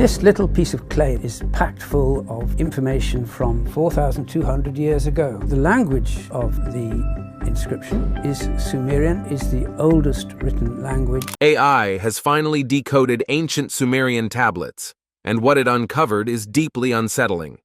This little piece of clay is packed full of information from 4,200 years ago. The language of the inscription is Sumerian, is the oldest written language. AI has finally decoded ancient Sumerian tablets, and what it uncovered is deeply unsettling.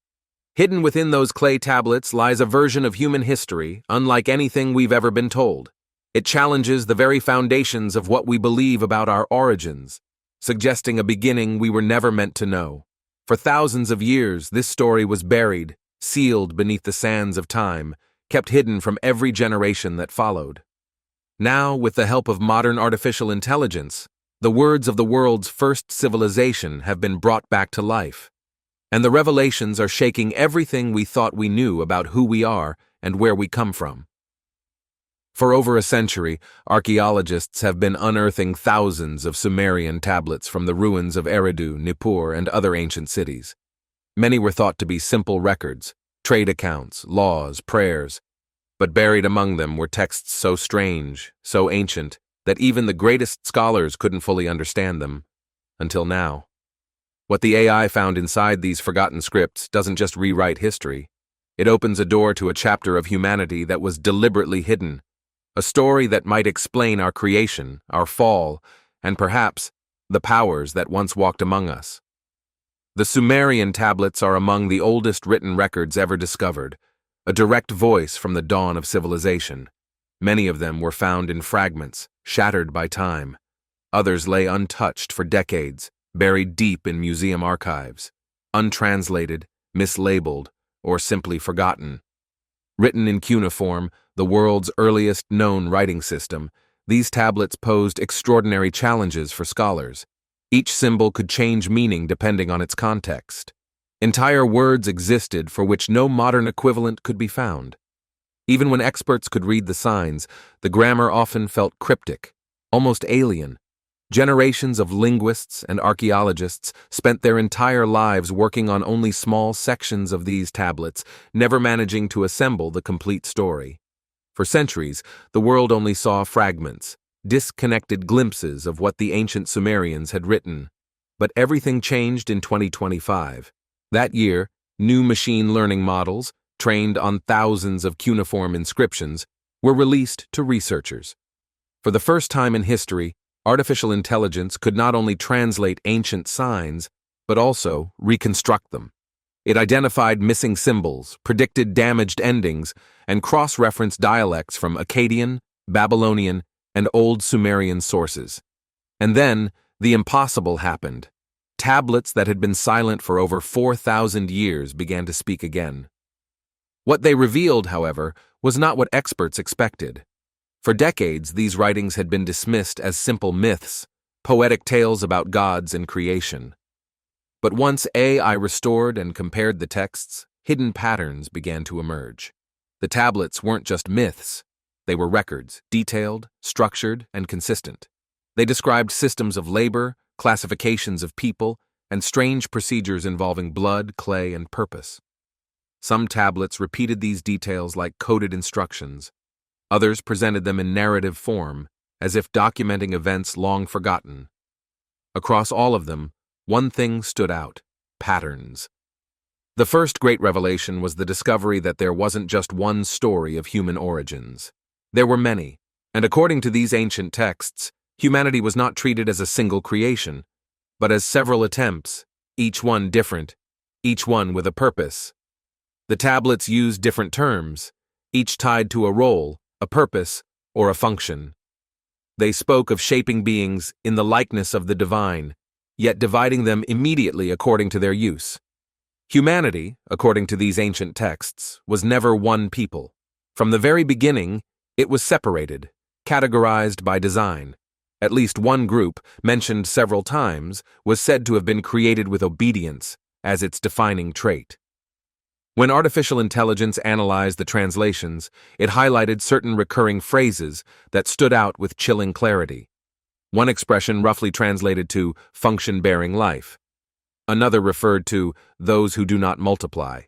Hidden within those clay tablets lies a version of human history unlike anything we've ever been told. It challenges the very foundations of what we believe about our origins, suggesting a beginning we were never meant to know. For thousands of years, this story was buried, sealed beneath the sands of time, kept hidden from every generation that followed. Now, with the help of modern artificial intelligence, the words of the world's first civilization have been brought back to life, and the revelations are shaking everything we thought we knew about who we are and where we come from. For over a century, archaeologists have been unearthing thousands of Sumerian tablets from the ruins of Eridu, Nippur, and other ancient cities. Many were thought to be simple records, trade accounts, laws, prayers, but buried among them were texts so strange, so ancient, that even the greatest scholars couldn't fully understand them, until now. What the AI found inside these forgotten scripts doesn't just rewrite history. It opens a door to a chapter of humanity that was deliberately hidden, a story that might explain our creation, our fall, and perhaps the powers that once walked among us. The Sumerian tablets are among the oldest written records ever discovered, a direct voice from the dawn of civilization. Many of them were found in fragments, shattered by time. Others lay untouched for decades, buried deep in museum archives, untranslated, mislabeled, or simply forgotten. Written in cuneiform, the world's earliest known writing system, these tablets posed extraordinary challenges for scholars. Each symbol could change meaning depending on its context. Entire words existed for which no modern equivalent could be found. Even when experts could read the signs, the grammar often felt cryptic, almost alien. Generations of linguists and archaeologists spent their entire lives working on only small sections of these tablets, never managing to assemble the complete story. For centuries, the world only saw fragments, disconnected glimpses of what the ancient Sumerians had written. But everything changed in 2025. That year, new machine learning models, trained on thousands of cuneiform inscriptions, were released to researchers. For the first time in history, artificial intelligence could not only translate ancient signs, but also reconstruct them. It identified missing symbols, predicted damaged endings, and cross-referenced dialects from Akkadian, Babylonian, and Old Sumerian sources. And then, the impossible happened. Tablets that had been silent for over 4,000 years began to speak again. What they revealed, however, was not what experts expected. For decades, these writings had been dismissed as simple myths, poetic tales about gods and creation. But once AI restored and compared the texts, hidden patterns began to emerge. The tablets weren't just myths. They were records, detailed, structured, and consistent. They described systems of labor, classifications of people, and strange procedures involving blood, clay, and purpose. Some tablets repeated these details like coded instructions. Others presented them in narrative form, as if documenting events long forgotten. Across all of them, one thing stood out: patterns. The first great revelation was the discovery that there wasn't just one story of human origins. There were many, and according to these ancient texts, humanity was not treated as a single creation, but as several attempts, each one different, each one with a purpose. The tablets used different terms, each tied to a role, a purpose, or a function. They spoke of shaping beings in the likeness of the divine, yet dividing them immediately according to their use. Humanity, according to these ancient texts, was never one people. From the very beginning, it was separated, categorized by design. At least one group, mentioned several times, was said to have been created with obedience as its defining trait. When artificial intelligence analyzed the translations, it highlighted certain recurring phrases that stood out with chilling clarity. One expression roughly translated to function-bearing life. Another referred to those who do not multiply.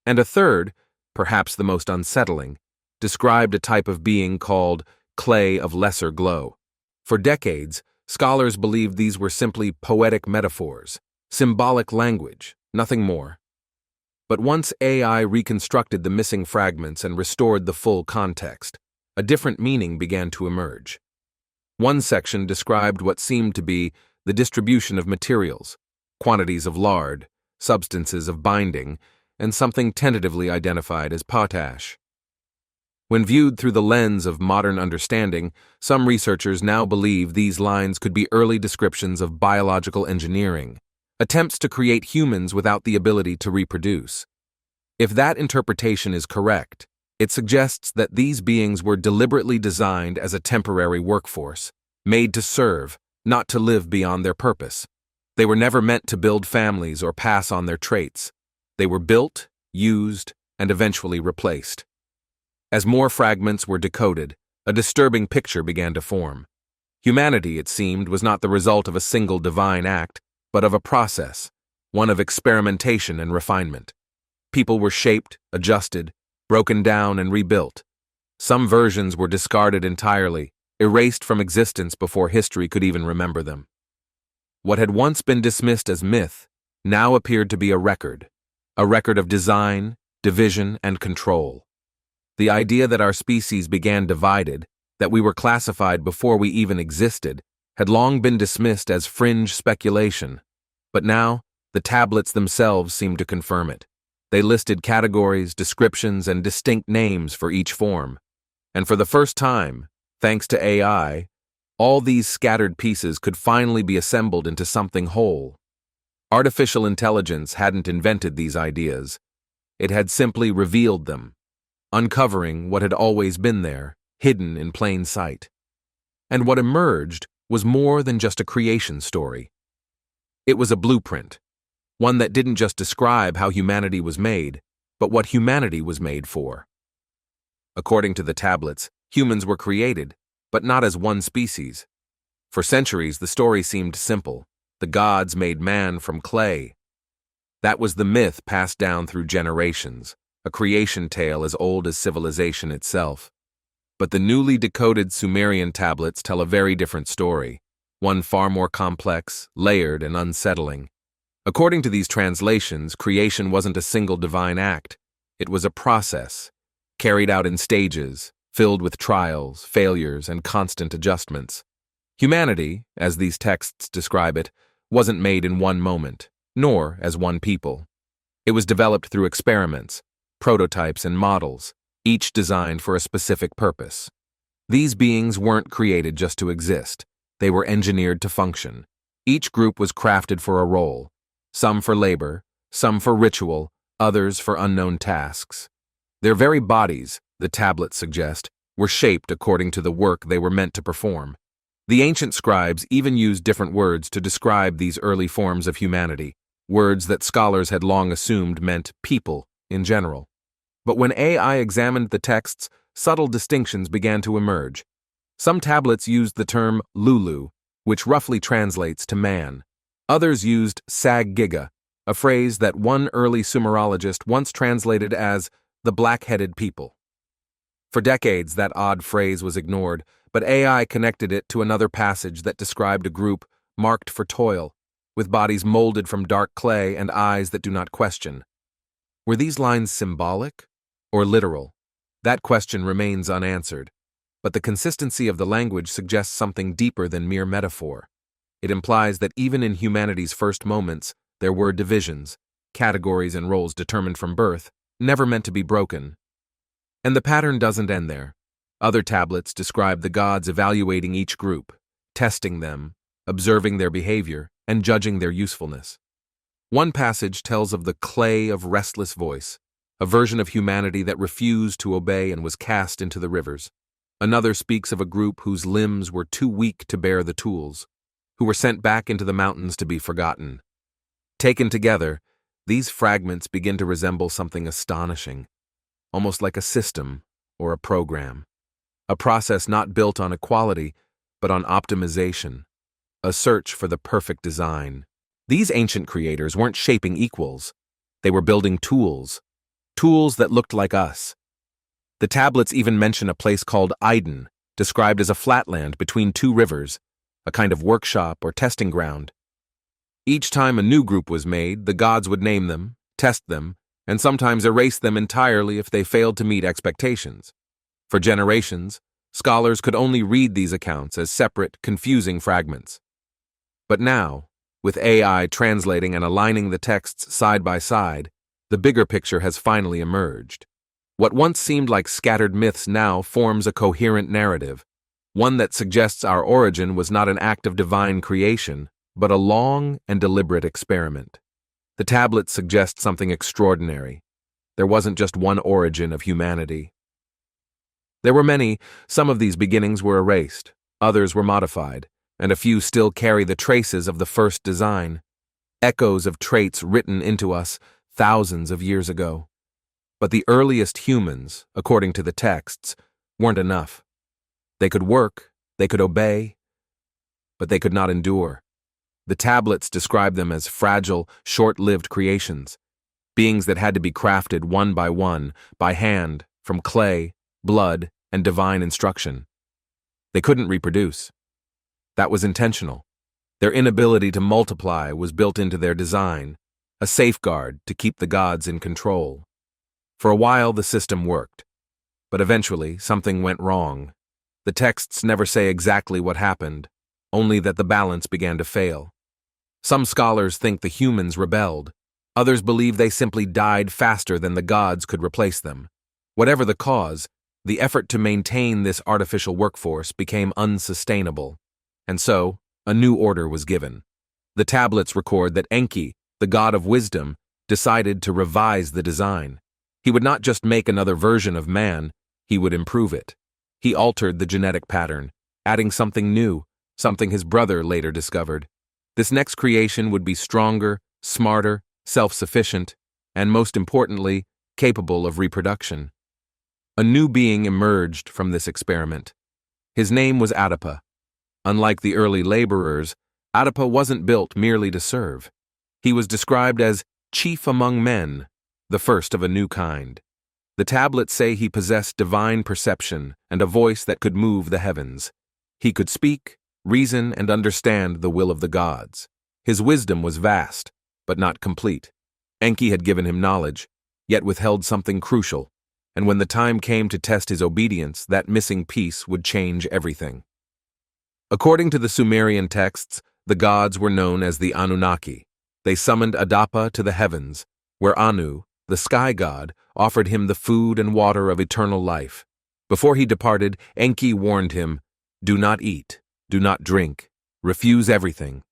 And a third, perhaps the most unsettling, described a type of being called clay of lesser glow. For decades, scholars believed these were simply poetic metaphors, Symbolic language, nothing more. But once AI reconstructed the missing fragments and restored the full context, a different meaning began to emerge. One section described what seemed to be the distribution of materials, quantities of lard, substances of binding, and something tentatively identified as potash. When viewed through the lens of modern understanding, some researchers now believe these lines could be early descriptions of biological engineering, attempts to create humans without the ability to reproduce. If that interpretation is correct, it suggests that these beings were deliberately designed as a temporary workforce, made to serve, not to live beyond their purpose. They were never meant to build families or pass on their traits. They were built, used, and eventually replaced. As more fragments were decoded, a disturbing picture began to form. Humanity, it seemed, was not the result of a single divine act, but of a process, one of experimentation and refinement. People were shaped, adjusted, broken down, and rebuilt. Some versions were discarded entirely, erased from existence before history could even remember them. What had once been dismissed as myth now appeared to be a record of design, division, and control. The idea that our species began divided, that we were classified before we even existed, had long been dismissed as fringe speculation. But now, the tablets themselves seemed to confirm it. They listed categories, descriptions, and distinct names for each form. And for the first time, thanks to AI, all these scattered pieces could finally be assembled into something whole. Artificial intelligence hadn't invented these ideas. It had simply revealed them, uncovering what had always been there, hidden in plain sight. And what emerged was more than just a creation story. It was a blueprint, one that didn't just describe how humanity was made, but what humanity was made for. According to the tablets, humans were created, but not as one species. For centuries, the story seemed simple. The gods made man from clay. That was the myth passed down through generations, a creation tale as old as civilization itself. But the newly decoded Sumerian tablets tell a very different story, one far more complex, layered, and unsettling. According to these translations, creation wasn't a single divine act. It was a process, carried out in stages, filled with trials, failures, and constant adjustments. Humanity, as these texts describe it, wasn't made in one moment, nor as one people. It was developed through experiments, prototypes, and models, each designed for a specific purpose. These beings weren't created just to exist. They were engineered to function. Each group was crafted for a role, some for labor, some for ritual, others for unknown tasks. Their very bodies, the tablets suggest, were shaped according to the work they were meant to perform. The ancient scribes even used different words to describe these early forms of humanity, words that scholars had long assumed meant people in general. But when AI examined the texts, subtle distinctions began to emerge. Some tablets used the term Lulu, which roughly translates to man. Others used Sag-Giga, a phrase that one early Sumerologist once translated as the black-headed people. For decades, that odd phrase was ignored, but AI connected it to another passage that described a group marked for toil, with bodies molded from dark clay and eyes that do not question. Were these lines symbolic or literal? That question remains unanswered, but the consistency of the language suggests something deeper than mere metaphor. It implies that even in humanity's first moments, there were divisions, categories and roles determined from birth, never meant to be broken. And the pattern doesn't end there. Other tablets describe the gods evaluating each group, testing them, observing their behavior, and judging their usefulness. One passage tells of the clay of restless voice, a version of humanity that refused to obey and was cast into the rivers. Another speaks of a group whose limbs were too weak to bear the tools, who were sent back into the mountains to be forgotten. Taken together, these fragments begin to resemble something astonishing, almost like a system or a program, a process not built on equality, but on optimization, a search for the perfect design. These ancient creators weren't shaping equals. They were building tools that looked like us. The tablets even mention a place called Iden, described as a flatland between two rivers, a kind of workshop or testing ground. Each time a new group was made, the gods would name them, test them, and sometimes erase them entirely if they failed to meet expectations. For generations, scholars could only read these accounts as separate, confusing fragments. But now, with AI translating and aligning the texts side by side, the bigger picture has finally emerged. What once seemed like scattered myths now forms a coherent narrative, one that suggests our origin was not an act of divine creation, but a long and deliberate experiment. The tablets suggest something extraordinary. There wasn't just one origin of humanity. There were many. Some of these beginnings were erased, others were modified, and a few still carry the traces of the first design, echoes of traits written into us thousands of years ago. But the earliest humans, according to the texts, weren't enough. They could work, they could obey, but they could not endure. The tablets describe them as fragile, short-lived creations, beings that had to be crafted one, by hand, from clay, blood, and divine instruction. They couldn't reproduce. That was intentional. Their inability to multiply was built into their design, a safeguard to keep the gods in control. For a while, the system worked, but eventually something went wrong. The texts never say exactly what happened, only that the balance began to fail. Some scholars think the humans rebelled. Others believe they simply died faster than the gods could replace them. Whatever the cause, the effort to maintain this artificial workforce became unsustainable, and so a new order was given. The tablets record that Enki, the god of wisdom, decided to revise the design. He would not just make another version of man, he would improve it. He altered the genetic pattern, adding something new, something his brother later discovered. This next creation would be stronger, smarter, self-sufficient, and most importantly, capable of reproduction. A new being emerged from this experiment. His name was Adapa. Unlike the early laborers, Adapa wasn't built merely to serve. He was described as chief among men, the first of a new kind. The tablets say he possessed divine perception and a voice that could move the heavens. He could speak, reason, and understand the will of the gods. His wisdom was vast, but not complete. Enki had given him knowledge, yet withheld something crucial, and when the time came to test his obedience, that missing piece would change everything. According to the Sumerian texts, the gods were known as the Anunnaki. They summoned Adapa to the heavens, where Anu, the sky god, offered him the food and water of eternal life. Before he departed, Enki warned him, "Do not eat, do not drink, refuse everything."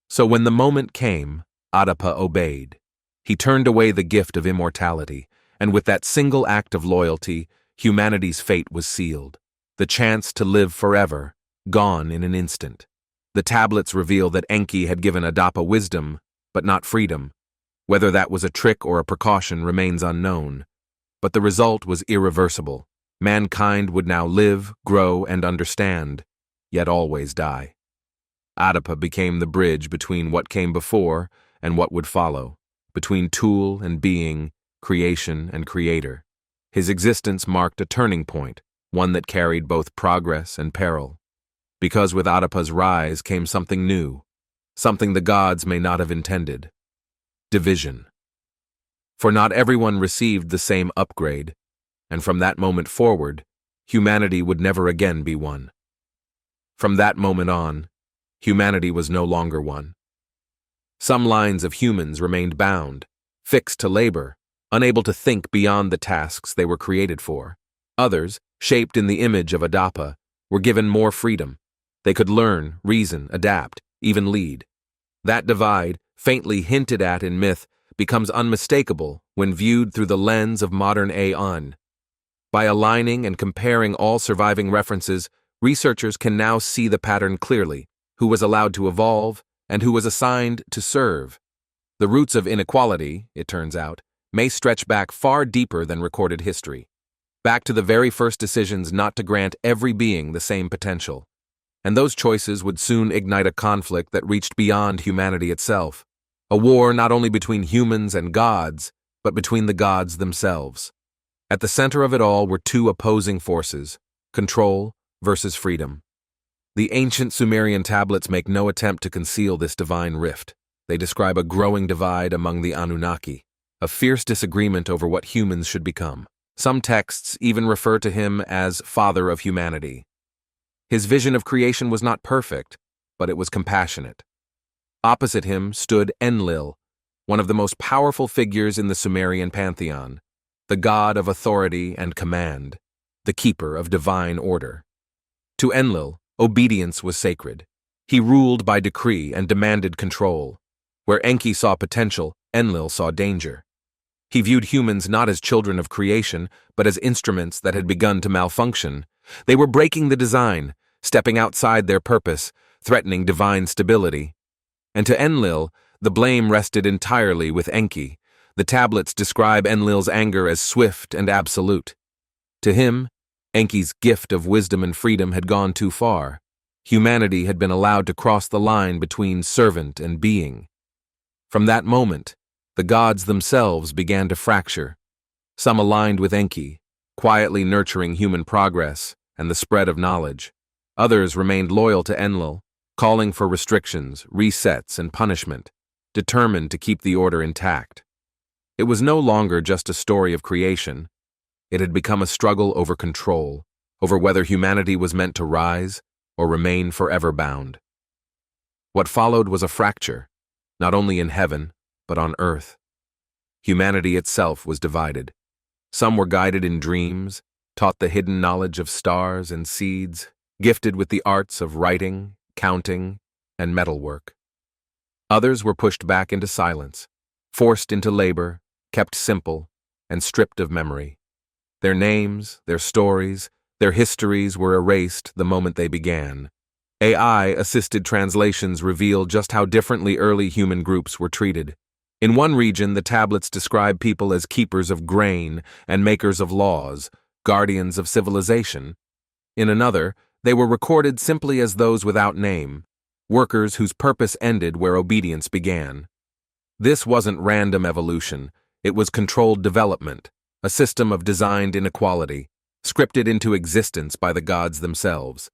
So when the moment came, Adapa obeyed. He turned away the gift of immortality, and with that single act of loyalty, humanity's fate was sealed. The chance to live forever, gone in an instant. The tablets reveal that Enki had given Adapa wisdom, but not freedom. Whether that was a trick or a precaution remains unknown. But the result was irreversible. Mankind would now live, grow, and understand, yet always die. Adapa became the bridge between what came before and what would follow, between tool and being, creation and creator. His existence marked a turning point, one that carried both progress and peril. Because with Adapa's rise came something new, something the gods may not have intended: division. For not everyone received the same upgrade, and from that moment forward, humanity would never again be one. From that moment on, humanity was no longer one. Some lines of humans remained bound, fixed to labor, unable to think beyond the tasks they were created for. Others, shaped in the image of Adapa, were given more freedom. They could learn, reason, adapt, even lead. That divide, faintly hinted at in myth, becomes unmistakable when viewed through the lens of modern AI. By aligning and comparing all surviving references, researchers can now see the pattern clearly: who was allowed to evolve and who was assigned to serve. The roots of inequality, it turns out, may stretch back far deeper than recorded history, back to the very first decisions not to grant every being the same potential. And those choices would soon ignite a conflict that reached beyond humanity itself, a war not only between humans and gods, but between the gods themselves. At the center of it all were two opposing forces: control versus freedom. The ancient Sumerian tablets make no attempt to conceal this divine rift. They describe a growing divide among the Anunnaki, a fierce disagreement over what humans should become. Some texts even refer to him as Father of Humanity. His vision of creation was not perfect, but it was compassionate. Opposite him stood Enlil, one of the most powerful figures in the Sumerian pantheon, the god of authority and command, the keeper of divine order. To Enlil, obedience was sacred. He ruled by decree and demanded control. Where Enki saw potential, Enlil saw danger. He viewed humans not as children of creation, but as instruments that had begun to malfunction. They were breaking the design, stepping outside their purpose, threatening divine stability. And to Enlil, the blame rested entirely with Enki. The tablets describe Enlil's anger as swift and absolute. To him, Enki's gift of wisdom and freedom had gone too far. Humanity had been allowed to cross the line between servant and being. From that moment, the gods themselves began to fracture. Some aligned with Enki, quietly nurturing human progress and the spread of knowledge. Others remained loyal to Enlil, calling for restrictions, resets, and punishment, determined to keep the order intact. It was no longer just a story of creation. It had become a struggle over control, over whether humanity was meant to rise or remain forever bound. What followed was a fracture, not only in heaven, but on earth. Humanity itself was divided. Some were guided in dreams, taught the hidden knowledge of stars and seeds, gifted with the arts of writing, counting, and metalwork. Others were pushed back into silence, forced into labor, kept simple, and stripped of memory. Their names, their stories, their histories were erased the moment they began. AI-assisted translations reveal just how differently early human groups were treated. In one region, the tablets describe people as keepers of grain and makers of laws, guardians of civilization. In another, they were recorded simply as those without name, workers whose purpose ended where obedience began. This wasn't random evolution, it was controlled development, a system of designed inequality, scripted into existence by the gods themselves.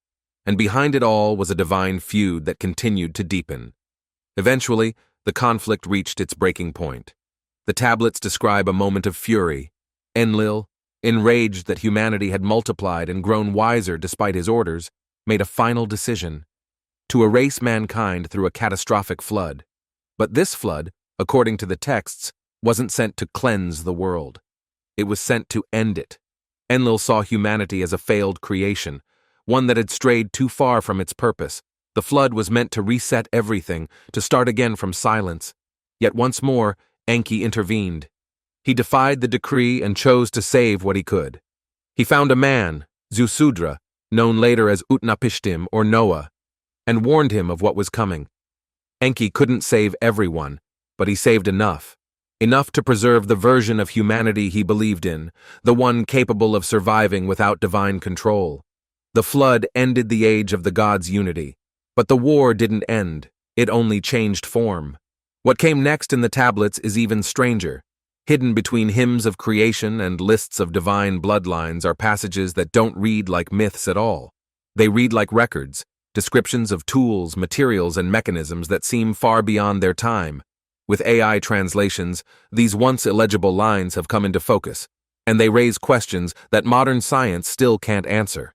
And behind it all was a divine feud that continued to deepen. Eventually, the conflict reached its breaking point. The tablets describe a moment of fury. Enlil, enraged that humanity had multiplied and grown wiser despite his orders, made a final decision: to erase mankind through a catastrophic flood. But this flood, according to the texts, wasn't sent to cleanse the world. It was sent to end it. Enlil saw humanity as a failed creation, one that had strayed too far from its purpose. The flood was meant to reset everything, to start again from silence. Yet once more, Enki intervened. He defied the decree and chose to save what he could. He found a man, Zusudra, known later as Utnapishtim or Noah, and warned him of what was coming. Enki couldn't save everyone, but he saved enough. Enough to preserve the version of humanity he believed in, the one capable of surviving without divine control. The flood ended the age of the gods' unity. But the war didn't end, it only changed form. What came next in the tablets is even stranger. Hidden between hymns of creation and lists of divine bloodlines are passages that don't read like myths at all. They read like records, descriptions of tools, materials, and mechanisms that seem far beyond their time. With AI translations, these once illegible lines have come into focus, and they raise questions that modern science still can't answer.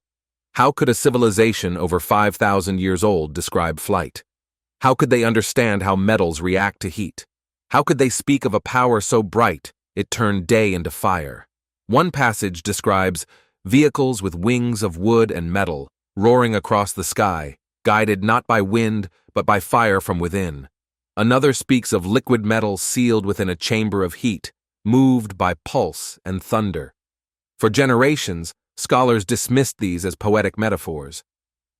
How could a civilization over 5,000 years old describe flight? How could they understand how metals react to heat? How could they speak of a power so bright it turned day into fire? One passage describes vehicles with wings of wood and metal roaring across the sky, guided not by wind but by fire from within. Another speaks of liquid metal sealed within a chamber of heat, moved by pulse and thunder. For generations, scholars dismissed these as poetic metaphors.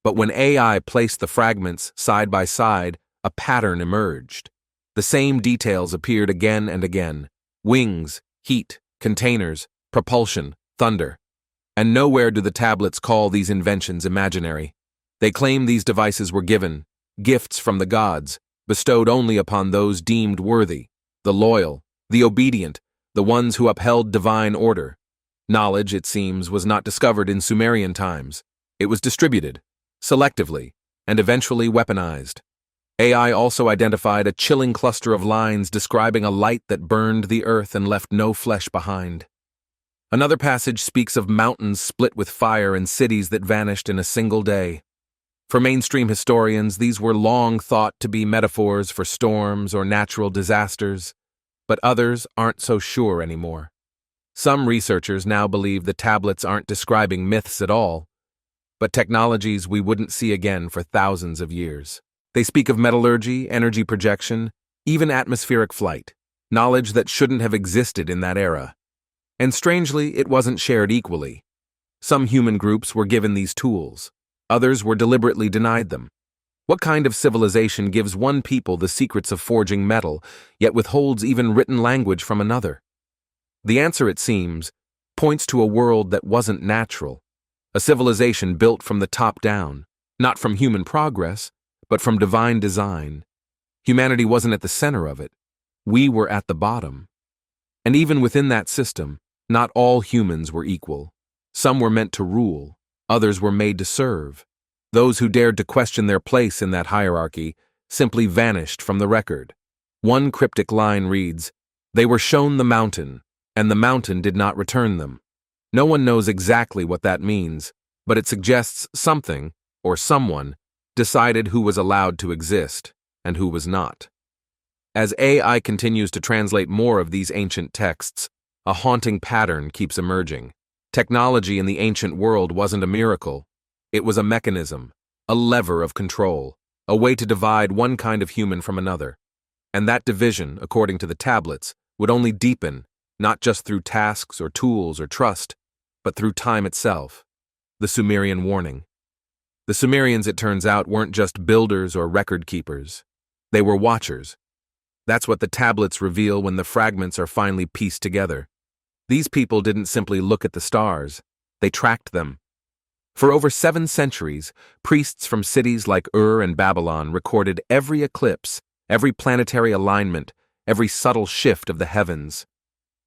But when AI placed the fragments side by side, a pattern emerged. The same details appeared again and again: wings, heat, containers, propulsion, thunder. And nowhere do the tablets call these inventions imaginary. They claim these devices were given, gifts from the gods, bestowed only upon those deemed worthy, the loyal, the obedient, the ones who upheld divine order. Knowledge, it seems, was not discovered in Sumerian times. It was distributed, selectively, and eventually weaponized. AI also identified a chilling cluster of lines describing a light that burned the earth and left no flesh behind. Another passage speaks of mountains split with fire and cities that vanished in a single day. For mainstream historians, these were long thought to be metaphors for storms or natural disasters, but others aren't so sure anymore. Some researchers now believe the tablets aren't describing myths at all, but technologies we wouldn't see again for thousands of years. They speak of metallurgy, energy projection, even atmospheric flight, knowledge that shouldn't have existed in that era. And strangely, it wasn't shared equally. Some human groups were given these tools. Others were deliberately denied them. What kind of civilization gives one people the secrets of forging metal, yet withholds even written language from another? The answer, it seems, points to a world that wasn't natural, a civilization built from the top down, not from human progress, but from divine design. Humanity wasn't at the center of it. We were at the bottom. And even within that system, not all humans were equal. Some were meant to rule, others were made to serve. Those who dared to question their place in that hierarchy simply vanished from the record. One cryptic line reads, "They were shown the mountain, and the mountain did not return them." No one knows exactly what that means, but it suggests something, or someone, decided who was allowed to exist and who was not. As AI continues to translate more of these ancient texts, a haunting pattern keeps emerging. Technology in the ancient world wasn't a miracle. It was a mechanism, a lever of control, a way to divide one kind of human from another. And that division, according to the tablets, would only deepen, not just through tasks or tools or trust, but through time itself. The Sumerian warning. The Sumerians, it turns out, weren't just builders or record keepers. They were watchers. That's what the tablets reveal when the fragments are finally pieced together. These people didn't simply look at the stars, they tracked them. For over 7 centuries, priests from cities like Ur and Babylon recorded every eclipse, every planetary alignment, every subtle shift of the heavens.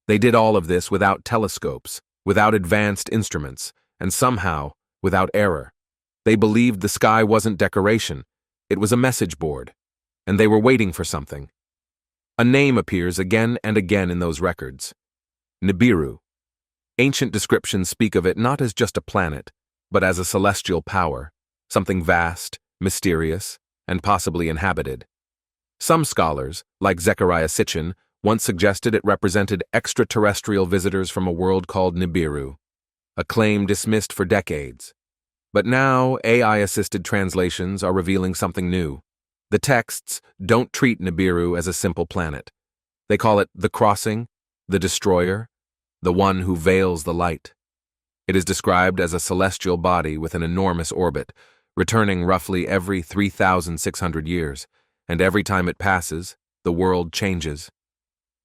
They did all of this without telescopes, without advanced instruments, and somehow without error. They believed the sky wasn't decoration, it was a message board, and they were waiting for something. A name appears again and again in those records: Nibiru. Ancient descriptions speak of it not as just a planet, but as a celestial power, something vast, mysterious, and possibly inhabited. Some scholars, like Zechariah Sitchin, once suggested it represented extraterrestrial visitors from a world called Nibiru, a claim dismissed for decades. But now, AI-assisted translations are revealing something new. The texts don't treat Nibiru as a simple planet. They call it the crossing, the destroyer, the one who veils the light. It is described as a celestial body with an enormous orbit, returning roughly every 3,600 years, and every time it passes, the world changes.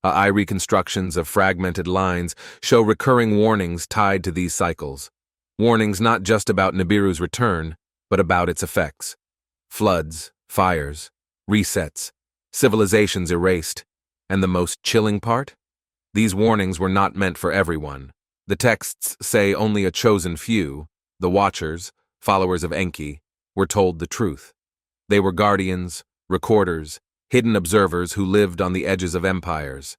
AI reconstructions of fragmented lines show recurring warnings tied to these cycles. Warnings not just about Nibiru's return, but about its effects. Floods, fires, resets, civilizations erased. And the most chilling part? These warnings were not meant for everyone. The texts say only a chosen few, the Watchers, followers of Enki, were told the truth. They were guardians, recorders, hidden observers who lived on the edges of empires.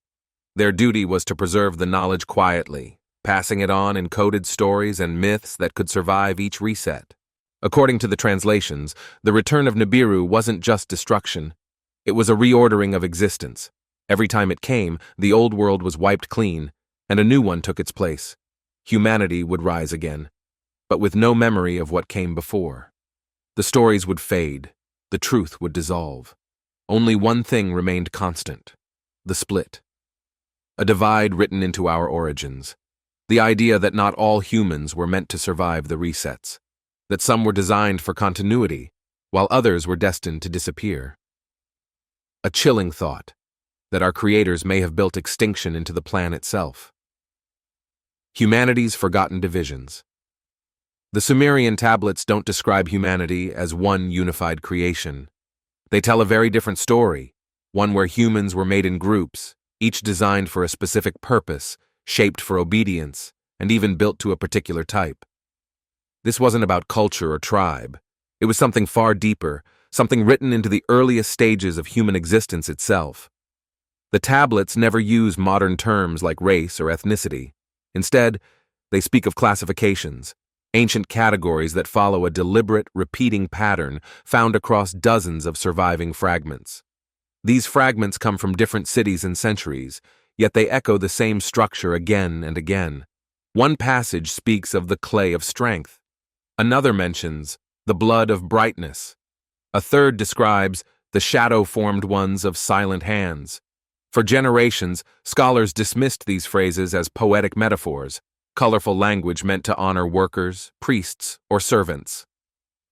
Their duty was to preserve the knowledge quietly, passing it on in coded stories and myths that could survive each reset. According to the translations, the return of Nibiru wasn't just destruction. It was a reordering of existence. Every time it came, the old world was wiped clean, and a new one took its place. Humanity would rise again, but with no memory of what came before. The stories would fade, the truth would dissolve. Only one thing remained constant: the split. A divide written into our origins. The idea that not all humans were meant to survive the resets, that some were designed for continuity, while others were destined to disappear. A chilling thought, that our creators may have built extinction into the plan itself. Humanity's forgotten divisions. The Sumerian tablets don't describe humanity as one unified creation. They tell a very different story, one where humans were made in groups, each designed for a specific purpose, shaped for obedience, and even built to a particular type. This wasn't about culture or tribe. It was something far deeper, something written into the earliest stages of human existence itself. The tablets never use modern terms like race or ethnicity. Instead, they speak of classifications, ancient categories that follow a deliberate, repeating pattern found across dozens of surviving fragments. These fragments come from different cities and centuries, yet they echo the same structure again and again. One passage speaks of the clay of strength. Another mentions the blood of brightness. A third describes the shadow-formed ones of silent hands. For generations, scholars dismissed these phrases as poetic metaphors, colorful language meant to honor workers, priests, or servants.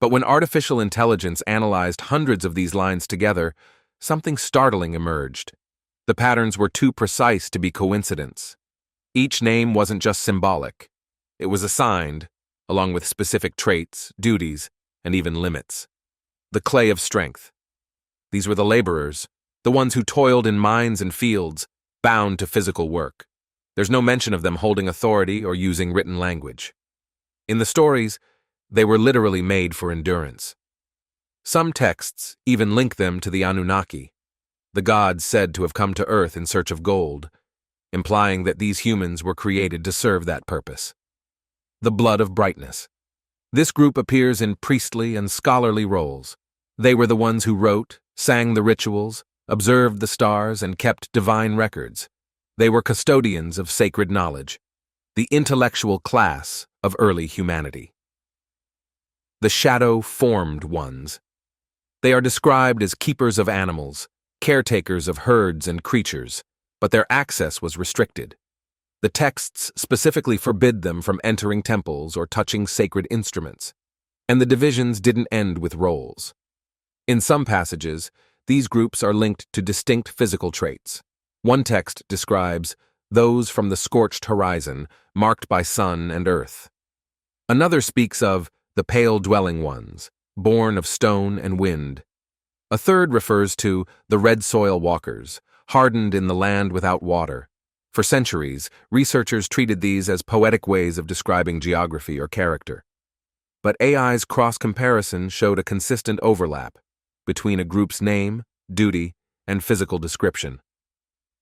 But when artificial intelligence analyzed hundreds of these lines together, something startling emerged. The patterns were too precise to be coincidence. Each name wasn't just symbolic. It was assigned, along with specific traits, duties, and even limits. The clay of strength. These were the laborers, the ones who toiled in mines and fields, bound to physical work. There's no mention of them holding authority or using written language. In the stories, they were literally made for endurance. Some texts even link them to the Anunnaki, the gods said to have come to Earth in search of gold, implying that these humans were created to serve that purpose. The blood of brightness. This group appears in priestly and scholarly roles. They were the ones who wrote, sang the rituals, observed the stars, and kept divine records. They were custodians of sacred knowledge, the intellectual class of early humanity. The shadow-formed ones. They are described as keepers of animals, caretakers of herds and creatures, but their access was restricted. The texts specifically forbid them from entering temples or touching sacred instruments, and the divisions didn't end with roles. In some passages, these groups are linked to distinct physical traits. One text describes those from the scorched horizon, marked by sun and earth. Another speaks of the pale dwelling ones, born of stone and wind. A third refers to the red soil walkers, hardened in the land without water. For centuries, researchers treated these as poetic ways of describing geography or character. But AI's cross-comparison showed a consistent overlap between a group's name, duty, and physical description.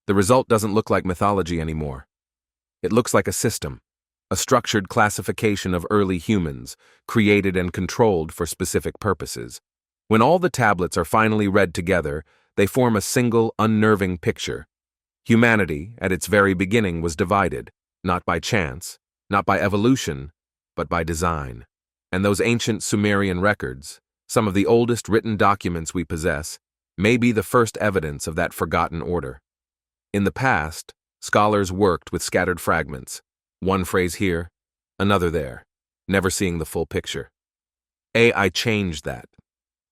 The result doesn't look like mythology anymore. It looks like a system, a structured classification of early humans, created and controlled for specific purposes. When all the tablets are finally read together, they form a single, unnerving picture. Humanity, at its very beginning, was divided, not by chance, not by evolution, but by design. And those ancient Sumerian records, some of the oldest written documents we possess, may be the first evidence of that forgotten order. In the past, scholars worked with scattered fragments, one phrase here, another there, never seeing the full picture. AI changed that.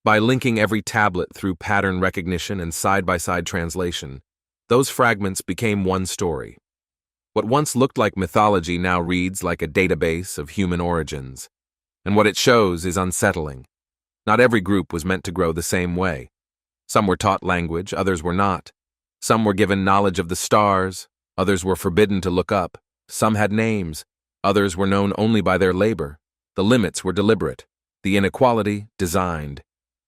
By linking every tablet through pattern recognition and side-by-side translation, those fragments became one story. What once looked like mythology now reads like a database of human origins. And what it shows is unsettling. Not every group was meant to grow the same way. Some were taught language, others were not. Some were given knowledge of the stars, others were forbidden to look up. Some had names, others were known only by their labor. The limits were deliberate, the inequality designed.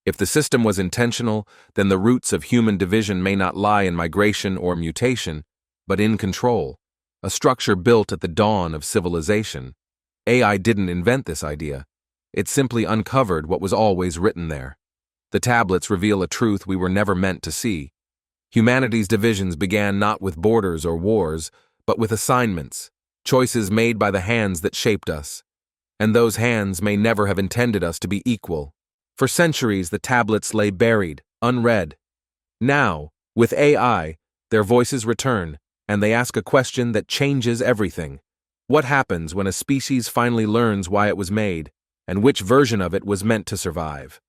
If the system was intentional, then the roots of human division may not lie in migration or mutation, but in control, a structure built at the dawn of civilization. AI didn't invent this idea. It simply uncovered what was always written there. The tablets reveal a truth we were never meant to see. Humanity's divisions began not with borders or wars, but with assignments, choices made by the hands that shaped us. And those hands may never have intended us to be equal. For centuries, the tablets lay buried, unread. Now, with AI, their voices return, and they ask a question that changes everything. What happens when a species finally learns why it was made, and which version of it was meant to survive?